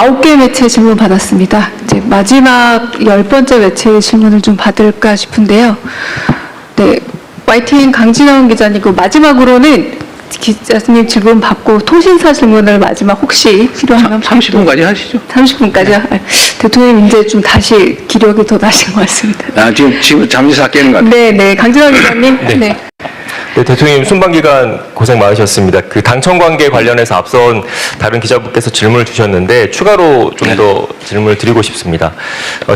9개 매체 질문 받았습니다. 이제 마지막 10번째 매체 질문을 좀 받을까 싶은데요. 네, YTN 강진원 기자님, 그 마지막으로는 기자님 질문 받고 통신사 질문을 마지막 혹시 필요하면 30분까지 하시죠. 30분까지요? 네. 대통령님 이제 좀 다시 기력이 더 나신 것 같습니다. 지금 잠시 삭개는 것 같아요. 네, 네, 강진원 기자님. 네. 네. 네, 대통령님 순방기간 고생 많으셨습니다. 그 당청 관계 관련해서 앞선 다른 기자분께서 질문을 주셨는데 추가로 좀 더 질문을 드리고 싶습니다.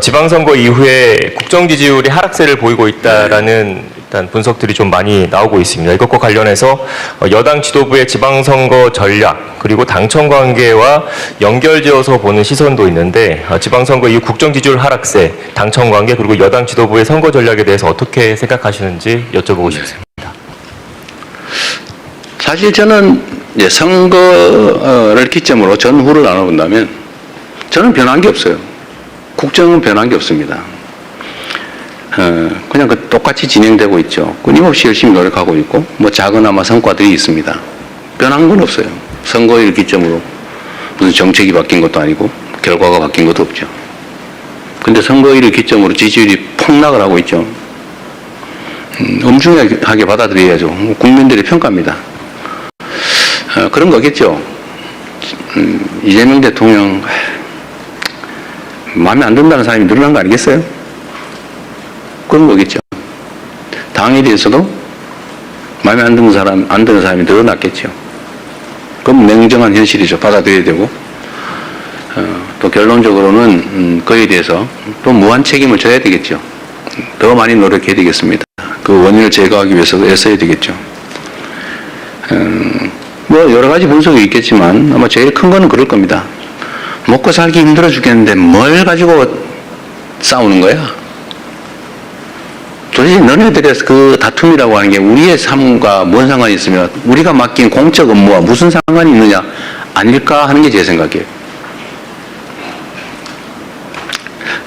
지방선거 이후에 국정 지지율이 하락세를 보이고 있다라는 일단 분석들이 좀 많이 나오고 있습니다. 이것과 관련해서 여당 지도부의 지방선거 전략 그리고 당청 관계와 연결지어서 보는 시선도 있는데 지방선거 이후 국정 지지율 하락세, 당청 관계 그리고 여당 지도부의 선거 전략에 대해서 어떻게 생각하시는지 여쭤보고 싶습니다. 사실 저는 이제 선거를 기점으로 전후를 나눠본다면 저는 변한 게 없어요. 국정은 변한 게 없습니다. 그냥 똑같이 진행되고 있죠. 끊임없이 열심히 노력하고 있고 뭐 작은아마 성과들이 있습니다. 변한 건 없어요. 선거를 기점으로 무슨 정책이 바뀐 것도 아니고 결과가 바뀐 것도 없죠. 근데 선거일을 기점으로 지지율이 폭락을 하고 있죠. 엄중하게 받아들여야죠. 국민들의 평가입니다. 그런 거겠죠. 이재명 대통령 마음에 안 든다는 사람이 늘어난 거 아니겠어요? 그런 거겠죠. 당에 대해서도 마음에 안 드는 사람이 늘어났겠죠. 그럼 냉정한 현실이죠. 받아들여야 되고 또 결론적으로는 그에 대해서 또 무한 책임을 져야 되겠죠. 더 많이 노력해야 되겠습니다. 그 원인을 제거하기 위해서도 애써야 되겠죠. 뭐 여러 가지 분석이 있겠지만 아마 제일 큰 거는 그럴 겁니다. 먹고 살기 힘들어 죽겠는데 뭘 가지고 싸우는 거야? 도대체 너네들의 그 다툼이라고 하는 게 우리의 삶과 뭔 상관이 있으며 우리가 맡긴 공적 업무와 무슨 상관이 있느냐 아닐까 하는 게 제 생각이에요.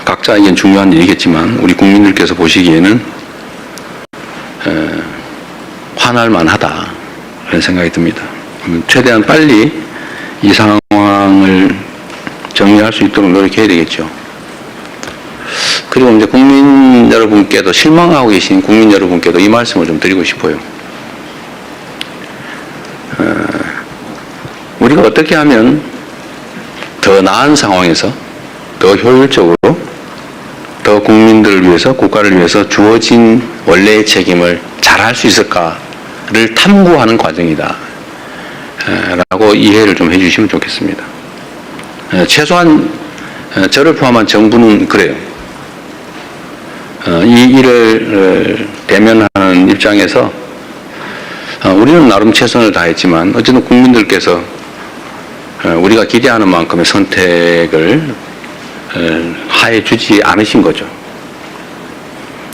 각자에겐 중요한 일이겠지만 우리 국민들께서 보시기에는 화날만 하다 그런 생각이 듭니다. 최대한 빨리 이 상황을 정리할 수 있도록 노력해야 되겠죠. 그리고 이제 국민 여러분께도 실망하고 계신 국민 여러분께도 이 말씀을 좀 드리고 싶어요. 우리가 어떻게 하면 더 나은 상황에서 더 효율적으로 더 국민들을 위해서 국가를 위해서 주어진 원래의 책임을 잘할 수 있을까를 탐구하는 과정이다 라고 이해를 좀 해주시면 좋겠습니다. 최소한 저를 포함한 정부는 그래요. 이 일을 대면하는 입장에서 우리는 나름 최선을 다했지만 어쨌든 국민들께서 우리가 기대하는 만큼의 선택을 하해 주지 않으신 거죠.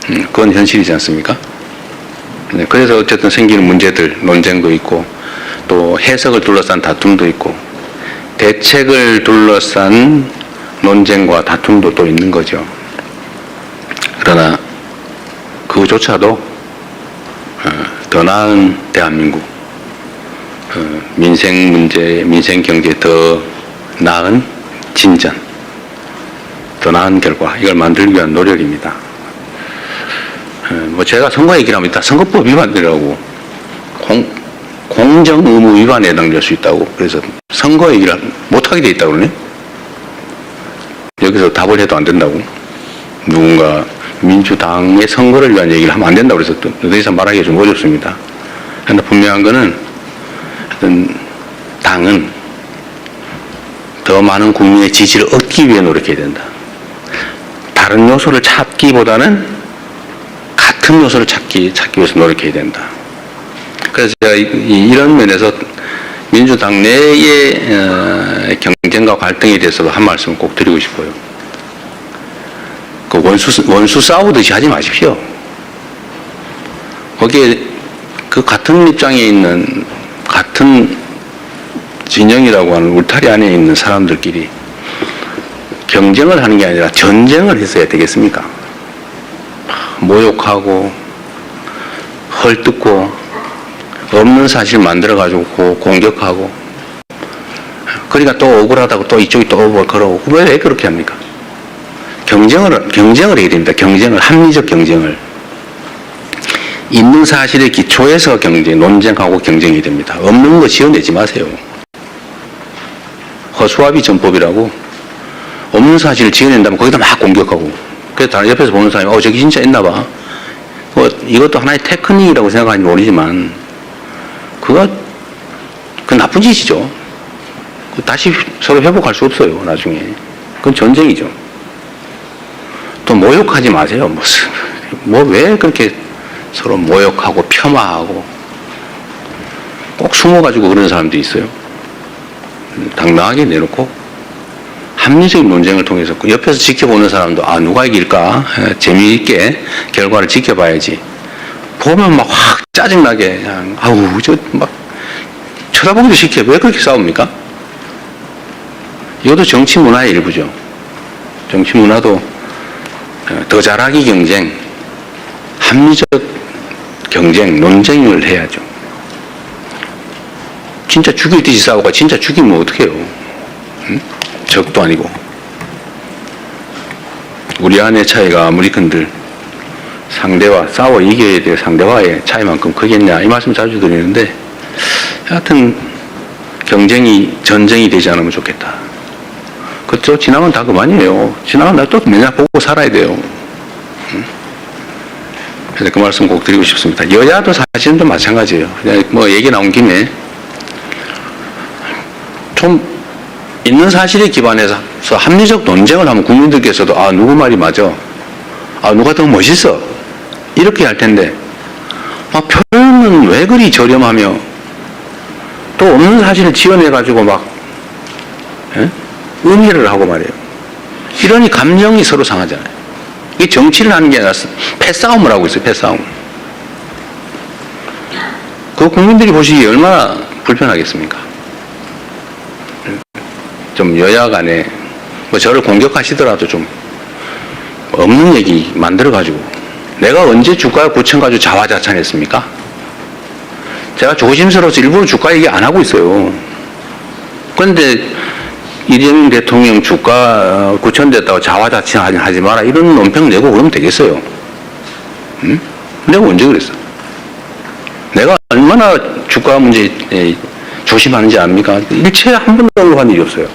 그건 현실이지 않습니까? 그래서 어쨌든 생기는 문제들, 논쟁도 있고 또 해석을 둘러싼 다툼도 있고 대책을 둘러싼 논쟁과 다툼도 또 있는 거죠. 그러나 그조차도 더 나은 대한민국, 민생 문제, 민생 경제 더 나은 진전, 더 나은 결과 이걸 만들기 위한 노력입니다. 뭐 제가 선거 얘기를 합니다. 선거법 위반이라고 공정 의무 위반에 해당될 수 있다고 그래서 선거 얘기를 못하게 돼 있다고 그러네. 여기서 답을 해도 안 된다고 누군가 민주당의 선거를 위한 얘기를 하면 안 된다고 그래서 더 이상 말하기가 좀 어렵습니다. 그런데 분명한 거는 당은 더 많은 국민의 지지를 얻기 위해 노력해야 된다. 다른 요소를 찾기보다는 같은 요소를 찾기 위해서 노력해야 된다. 그래서 제가 이런 면에서 민주당 내의 경쟁과 갈등에 대해서도 한 말씀을 꼭 드리고 싶어요. 그 원수 싸우듯이 하지 마십시오. 거기에 그 같은 입장에 있는 같은 진영이라고 하는 울타리 안에 있는 사람들끼리 경쟁을 하는 게 아니라 전쟁을 했어야 되겠습니까? 모욕하고 헐뜯고 없는 사실 만들어가지고 공격하고 그러니까 또 억울하다고 또 이쪽이 또 그러고. 왜 그렇게 합니까? 경쟁을 해야 됩니다. 합리적 경쟁을. 있는 사실의 기초에서 논쟁하고 경쟁이 됩니다. 없는 거 지어내지 마세요. 허수아비 전법이라고. 없는 사실을 지어낸다면 거기다 막 공격하고. 그래서 다른 옆에서 보는 사람이, 저기 진짜 있나 봐. 이것도 하나의 테크닉이라고 생각하는지 모르지만, 그 나쁜 짓이죠. 다시 서로 회복할 수 없어요, 나중에. 그건 전쟁이죠. 또 모욕하지 마세요. 왜 그렇게 서로 모욕하고 폄하하고 꼭 숨어가지고 그런 사람도 있어요. 당당하게 내놓고 합리적인 논쟁을 통해서 옆에서 지켜보는 사람도 누가 이길까 재미있게 결과를 지켜봐야지. 보면 막 확 짜증나게 그냥 막 쳐다보기도 싫게 왜 그렇게 싸웁니까? 이것도 정치 문화의 일부죠. 정치 문화도 더 잘하기 경쟁, 합리적 경쟁, 논쟁을 해야죠. 진짜 죽일 듯이 싸우고 진짜 죽이면 어떡해요? 응? 적도 아니고. 우리 안의 차이가 아무리 큰들 상대와 싸워 이겨야 될 상대와의 차이만큼 크겠냐 이 말씀 자주 드리는데 하여튼 전쟁이 되지 않으면 좋겠다. 그렇죠? 지나면 다 그만이에요. 지나면 나 또 맨날 보고 살아야 돼요. 그래서 그 말씀 꼭 드리고 싶습니다. 여야도 사실은 좀 마찬가지예요. 그냥 얘기 나온 김에 좀 있는 사실에 기반해서 합리적 논쟁을 하면 국민들께서도 누구 말이 맞아. 누가 더 멋있어. 이렇게 할 텐데 표현은 왜 그리 저렴하며 또 없는 사실을 지어내가지고 막 의미를 하고 말이에요. 이러니 감정이 서로 상하잖아요. 이게 정치를 하는 게 아니라 패싸움을 하고 있어요. 패싸움. 그 국민들이 보시기에 얼마나 불편하겠습니까? 좀 여야 간에 저를 공격하시더라도 좀 없는 얘기 만들어가지고 내가 언제 주가 9천 가지고 자화자찬했습니까? 제가 조심스러워서 일부러 주가 얘기 안 하고 있어요. 그런데 이재명 대통령 주가 9천 됐다고 자화자찬하지 마라 이런 논평 내고 그러면 되겠어요? 응? 내가 언제 그랬어? 내가 얼마나 주가 문제 조심하는지 압니까? 일체 한 번도 언급한 일이 없어요.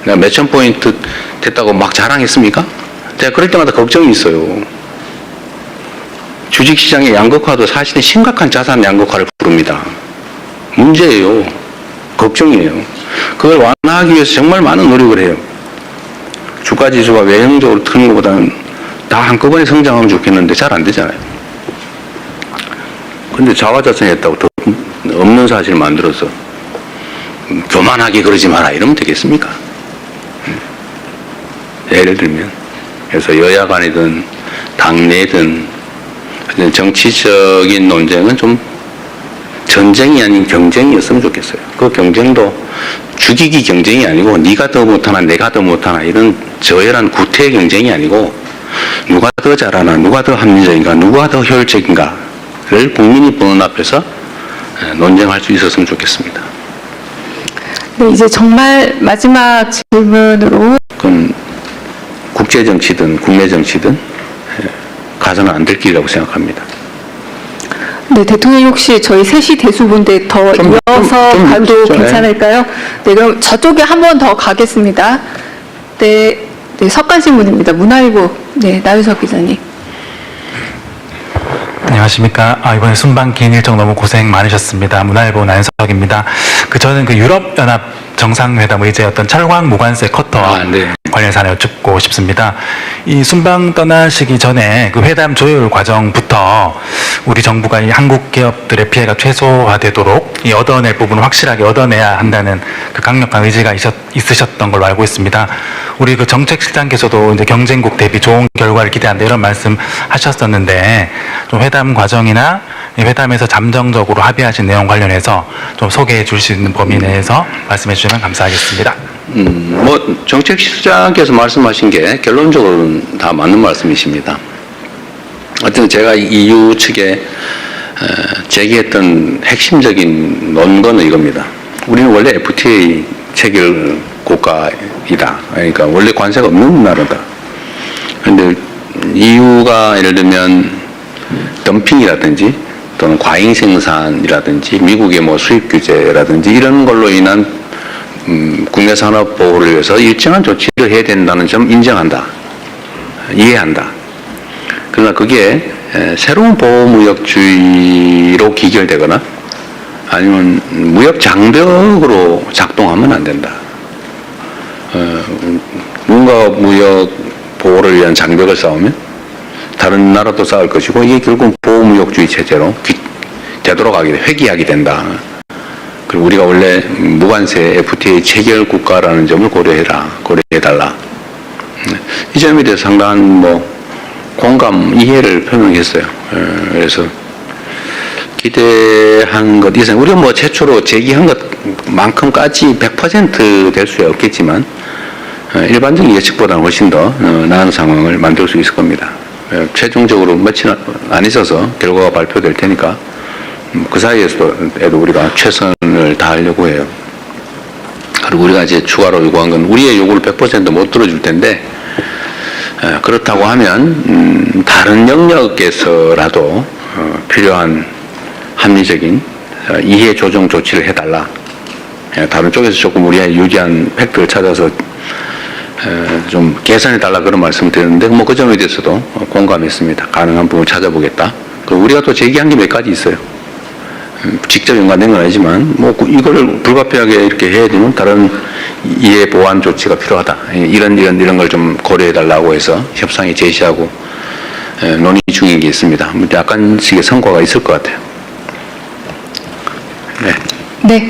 내가 몇천 포인트 됐다고 막 자랑했습니까? 제가 그럴 때마다 걱정이 있어요. 주식시장의 양극화도 사실은 심각한 자산 양극화를 부릅니다. 문제예요. 걱정이에요. 그걸 완화하기 위해서 정말 많은 노력을 해요. 주가지수가 외형적으로 트는 것보다는 다 한꺼번에 성장하면 좋겠는데 잘 안 되잖아요. 근데 자화자찬했다고 더 없는 사실을 만들어서 교만하게 그러지 마라 이러면 되겠습니까? 예를 들면 그래서 여야 간이든 당내든 정치적인 논쟁은 좀 전쟁이 아닌 경쟁이었으면 좋겠어요. 그 경쟁도 죽이기 경쟁이 아니고 네가 더 못하나 내가 더 못하나 이런 저열한 구태 경쟁이 아니고 누가 더 잘하나 누가 더 합리적인가 누가 더 효율적인가를 국민이 보는 앞에서 논쟁할 수 있었으면 좋겠습니다. 네, 이제 정말 마지막 질문으로 그건 국제정치든 국내정치든 가서는 안 될 길이라고 생각합니다. 네, 대통령 혹시 저희 셋이 대수본데 더 이어서 가도 괜찮을까요? 네, 그럼 저쪽에 한 번 더 가겠습니다. 네, 석간신문입니다. 문화일보, 나유석 기자님. 안녕하십니까. 이번에 순방 긴 일정 너무 고생 많으셨습니다. 문화일보 나연석입니다. 저는 유럽연합 정상회담 의제 어떤 철광 무관세 커터 관련해서 하나 여쭙고 싶습니다. 이 순방 떠나시기 전에 회담 조율 과정부터 우리 정부가 이 한국 기업들의 피해가 최소화되도록 얻어낼 부분을 확실하게 얻어내야 한다는 강력한 의지가 있으셨던 걸로 알고 있습니다. 우리 정책실장께서도 이제 경쟁국 대비 좋은 결과를 기대한다 이런 말씀 하셨었는데 좀 회담 과정이나 회담에서 잠정적으로 합의하신 내용 관련해서 좀 소개해 줄 수 있는 범위 내에서 말씀해 주시면 감사하겠습니다. 정책실장께서 말씀하신 게 결론적으로는 다 맞는 말씀이십니다. 하여튼 제가 EU 측에 제기했던 핵심적인 논거는 이겁니다. 우리는 원래 FTA 체결 국가이다. 그러니까 원래 관세가 없는 나라다. 그런데 EU가 예를 들면 덤핑이라든지 또는 과잉 생산이라든지 미국의 뭐 수입 규제라든지 이런 걸로 인한 국내 산업 보호를 위해서 일정한 조치를 해야 된다는 점 인정한다. 이해한다. 그러나 그게 새로운 보호무역주의로 기결되거나 아니면 무역 장벽으로 작동하면 안 된다. 뭔가 무역 보호를 위한 장벽을 쌓으면 다른 나라도 쌓을 것이고 이게 결국 보호무역주의 체제로 되돌아가게 회귀하게 된다. 그리고 우리가 원래 무관세 FTA 체결 국가라는 점을 고려해달라. 이 점에 대해서 상당한 뭐 공감, 이해를 표명했어요. 그래서 기대한 것 이상 우리가 뭐 최초로 제기한 것만큼까지 100% 될 수야 없겠지만 일반적인 예측보다는 훨씬 더 나은 상황을 만들 수 있을 겁니다. 최종적으로 며칠 안 있어서 결과가 발표될 테니까 그 사이에도 우리가 최선을 다하려고 해요. 그리고 우리가 이제 추가로 요구한 건 우리의 요구를 100% 못 들어줄 텐데 그렇다고 하면 다른 영역에서라도 필요한 합리적인 이해 조정 조치를 해달라. 다른 쪽에서 조금 우리의 유리한 팩트를 찾아서 좀 개선해달라 그런 말씀을 드렸는데 뭐 그 점에 대해서도 공감했습니다. 가능한 부분을 찾아보겠다. 그리고 우리가 또 제기한 게 몇 가지 있어요. 직접 연관된 건 아니지만 뭐 이걸 불가피하게 이렇게 해야 되면 다른 이해 보완 조치가 필요하다. 이런 걸 좀 고려해달라고 해서 협상에 제시하고 논의 중인 게 있습니다. 약간씩의 성과가 있을 것 같아요. 네. 네.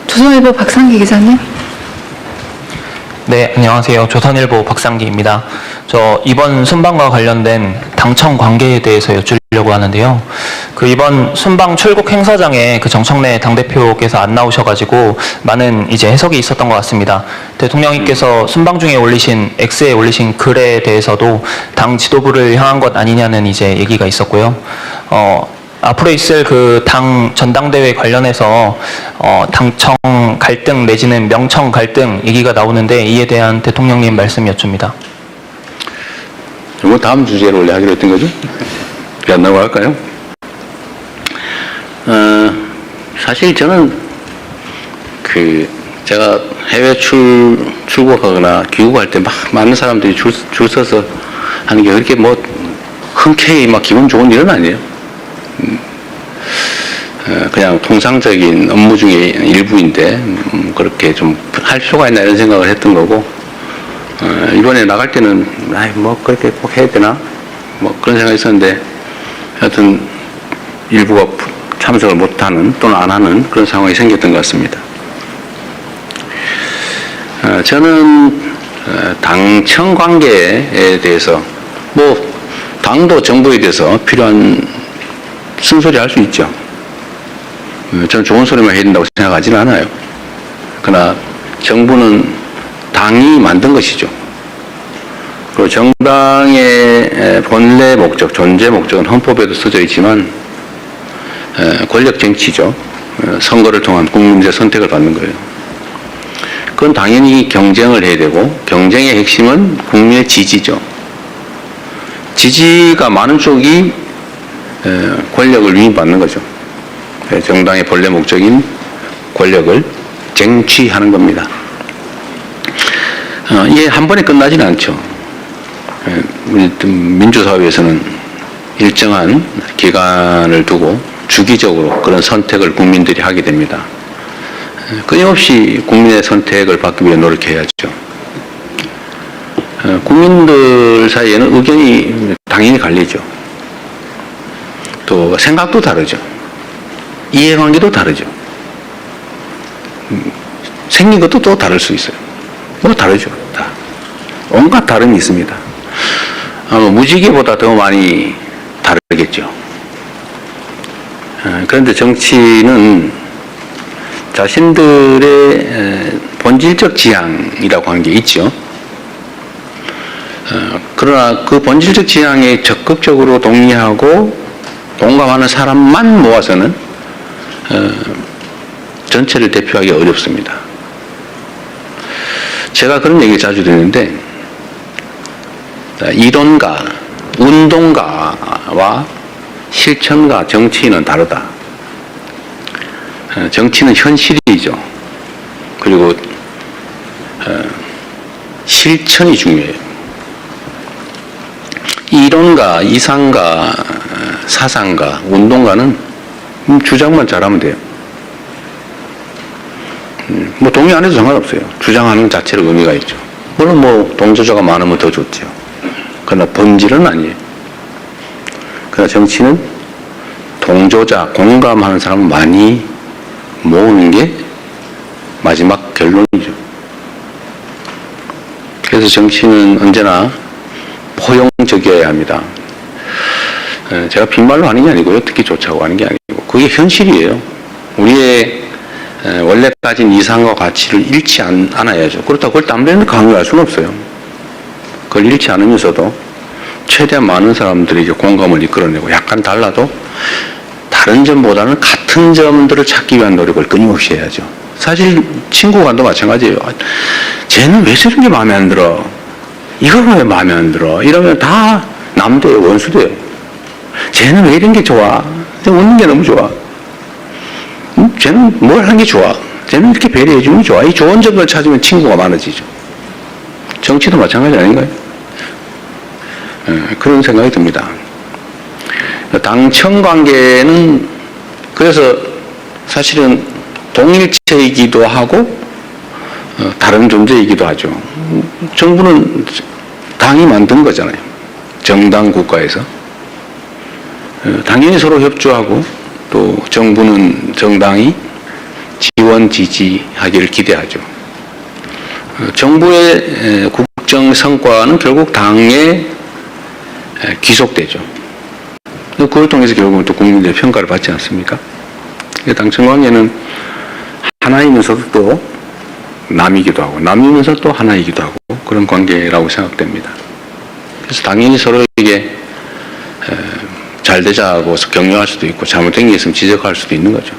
조선일보 박상기 기자님. 네, 안녕하세요. 조선일보 박상기입니다. 저 이번 순방과 관련된 당청 관계에 대해서 여쭈려고 하는데요. 그 이번 순방 출국 행사장에 그 정청래 당대표께서 안 나오셔가지고 많은 이제 해석이 있었던 것 같습니다. 대통령님께서 순방 중에 X에 올리신 글에 대해서도 당 지도부를 향한 것 아니냐는 이제 얘기가 있었고요. 앞으로 있을 그 당 전당대회 관련해서 당청 갈등 내지는 명청 갈등 얘기가 나오는데 이에 대한 대통령님 말씀 여쭙니다. 뭐 다음 주제로 원래 하기로 했던 거죠? 안 넘어갈까요? 사실 저는 제가 해외 출국하거나 귀국할 때 막 많은 사람들이 줄 서서 하는 게 그렇게 뭐 흔쾌히 막 기분 좋은 일은 아니에요. 그냥 통상적인 업무 중의 일부인데 그렇게 좀 할 필요가 있나 이런 생각을 했던 거고 이번에 나갈 때는 뭐 그렇게 꼭 해야 되나 뭐 그런 생각이 있었는데 하여튼 일부가 참석을 못하는 또는 안 하는 그런 상황이 생겼던 것 같습니다. 저는 당청 관계에 대해서 뭐 당도 정부에 대해서 필요한 쓴소리 할 수 있죠. 저는 좋은 소리만 해야 된다고 생각하지는 않아요. 그러나 정부는 당이 만든 것이죠. 그리고 정당의 본래 목적, 존재 목적은 헌법에도 써져 있지만 권력 정치죠. 선거를 통한 국민들의 선택을 받는 거예요. 그건 당연히 경쟁을 해야 되고 경쟁의 핵심은 국민의 지지죠. 지지가 많은 쪽이 권력을 위임받는 거죠. 정당의 본래 목적인 권력을 쟁취하는 겁니다. 이게 한 번에 끝나지는 않죠. 우리 민주사회에서는 일정한 기간을 두고 주기적으로 그런 선택을 국민들이 하게 됩니다. 끊임없이 국민의 선택을 받기 위해 노력해야죠. 국민들 사이에는 의견이 당연히 갈리죠. 또 생각도 다르죠. 이해관계도 다르죠. 생긴 것도 또 다를 수 있어요. 뭐 다르죠. 다. 온갖 다름이 있습니다. 아마 무지개보다 더 많이 다르겠죠. 그런데 정치는 자신들의 본질적 지향이라고 하는 게 있죠. 그러나 그 본질적 지향에 적극적으로 동의하고 공감하는 사람만 모아서는 전체를 대표하기 어렵습니다. 제가 그런 얘기 자주 듣는데 이론가, 운동가와 실천가, 정치인은 다르다. 정치는 현실이죠. 그리고 실천이 중요해요. 이론가, 이상가, 사상가, 운동가는 주장만 잘하면 돼요. 뭐 동의 안 해도 상관없어요. 주장하는 것 자체로 의미가 있죠. 물론 뭐 동조자가 많으면 더 좋죠. 그러나 본질은 아니에요. 그러나 정치는 동조자, 공감하는 사람을 많이 모으는 게 마지막 결론이죠. 그래서 정치는 언제나 포용적이어야 합니다. 제가 빈말로 하는 게 아니고요. 듣기 좋자고 하는 게 아니고 그게 현실이에요. 우리의 원래 가진 이상과 가치를 잃지 않아야죠. 그렇다고 그걸 딴 강요할 수는 없어요. 그걸 잃지 않으면서도 최대한 많은 사람들이 공감을 이끌어내고 약간 달라도 다른 점보다는 같은 점들을 찾기 위한 노력을 끊임없이 해야죠. 사실 친구 간도 마찬가지예요. 쟤는 왜 저런 게 마음에 안 들어? 이거는 왜 마음에 안 들어? 이러면 다 남돼요. 원수돼요. 쟤는 왜 이런 게 좋아? 웃는 게 너무 좋아. 쟤는 뭘 하는 게 좋아? 쟤는 이렇게 배려해 주는 게 좋아. 이 좋은 점을 찾으면 친구가 많아지죠. 정치도 마찬가지 아닌가요? 그런 생각이 듭니다. 당청 관계는 그래서 사실은 동일체이기도 하고 다른 존재이기도 하죠. 정부는 당이 만든 거잖아요. 정당 국가에서. 당연히 서로 협조하고 또 정부는 정당이 지원 지지하기를 기대하죠. 정부의 국정 성과는 결국 당에 귀속되죠. 그걸 통해서 결국은 또 국민들의 평가를 받지 않습니까? 당청 관계는 하나이면서도 또 남이기도 하고 남이면서 또 하나이기도 하고 그런 관계라고 생각됩니다. 그래서 당연히 서로에게 잘 되자고 격려할 수도 있고 잘못된 게 있으면 지적할 수도 있는 거죠.